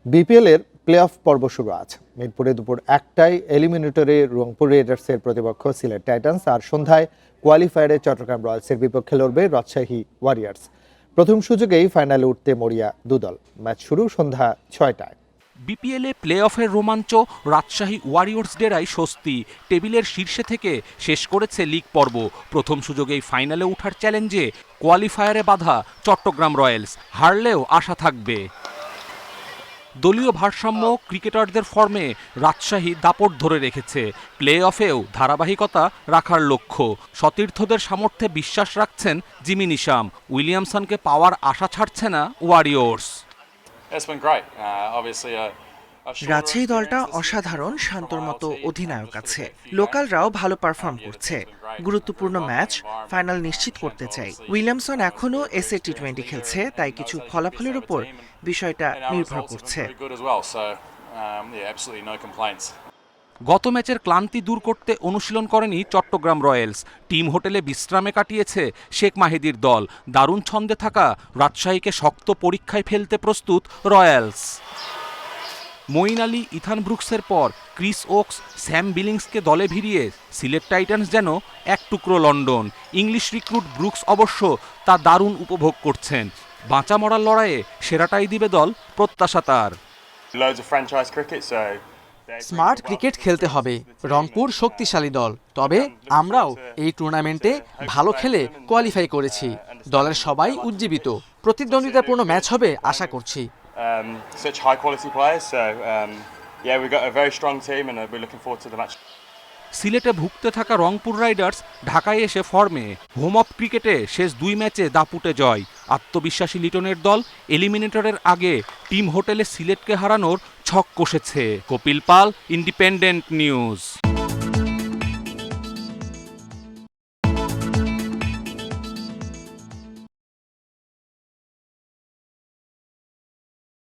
বিপিএল-এর play of পর্ব শুরু আছে। মিরপুরে দুপুর ১টায় এলিমিনেটরে রংপুর রাইডার্সের প্রতিপক্ষ সিলেট টাইটান্স, আর সন্ধ্যায় কোয়ালিফায়ারে চট্টগ্রাম রয়্যালসের বিপক্ষে লড়বে রাজশাহী ওয়ারিয়র্স। প্রথম সুযোগেই ফাইনালে উঠতে মরিয়া দুদল। ম্যাচ শুরু সন্ধ্যা ৬টায়। বিপিএলে প্লে অফের রোমাঞ্চ, রাজশাহী ওয়ারিয়র্সদেরাই স্বস্তি। টেবিলের শীর্ষে থেকে শেষ করেছে লিগ পর্ব। প্রথম সুযোগেই ফাইনালে ওঠার চ্যালেঞ্জে কোয়ালিফায়ারে বাধা চট্টগ্রাম রয়্যালস। হারলেও আশা থাকবে। দলীয় ভারসাম্য, ক্রিকেটারদের ফর্মে রাজশাহী দাপট ধরে রেখেছে। প্লে অফেও ধারাবাহিকতা রাখার লক্ষ্য। সতীর্থদের সামর্থ্যে বিশ্বাস রাখছেন জিমি নিশাম। উইলিয়ামসনকে পাওয়ার আশা ছাড়ছে না ওয়ারিয়র্স। রাজশাহী দলটা অসাধারণ শান্তর মতো অধিনায়ক আছে। লোকালরাও ভালো পারফর্ম করছে। গুরুত্বপূর্ণ ম্যাচ, ফাইনাল নিশ্চিত করতে চাই। উইলিয়ামসন এখনও এসএ টি20 খেলছে, তাই কিছু ফলাফলের উপর বিষয়টা নির্ভর করছে। গত ম্যাচের ক্লান্তি দূর করতে অনুশীলন করেনি চট্টগ্রাম রয়্যালস। টিম হোটেলে বিশ্রামে কাটিয়েছে শেখ মাহিদির দল। দারুণ ছন্দে থাকা রাজশাহীকে শক্ত পরীক্ষায় ফেলতে প্রস্তুত রয়্যালস। মঈন আলী, ইথান ব্রুকসের পর ক্রিস ওকস, স্যাম বিলিংসকে দলে ভিড়িয়ে সিলেট টাইটান্স যেন এক টুকরো লন্ডন। ইংলিশ রিক্রুট ব্রুকস অবশ্য তা দারুণ উপভোগ করছেন। বাঁচা মরার লড়াইয়ে সেরাটাই দিবে দল, প্রত্যাশা তার। স্মার্ট ক্রিকেট খেলতে হবে। রংপুর শক্তিশালী দল, তবে আমরাও এই টুর্নামেন্টে ভালো খেলে কোয়ালিফাই করেছি। দলের সবাই উজ্জীবিত। প্রতিদ্বন্দ্বিতাপূর্ণ ম্যাচ হবে আশা করছি। সিলেটে ভুগতে থাকা রংপুর রাইডার্স ঢাকায় এসে ফর্মে। হোম অফ ক্রিকেটে শেষ ২ ম্যাচে দাপুটে জয়। আত্মবিশ্বাসী লিটনের দল এলিমিনেটরের আগে টিম হোটেলে সিলেটকে হারানোর ছক কষেছে। কপিল পাল, ইন্ডিপেন্ডেন্ট নিউজ।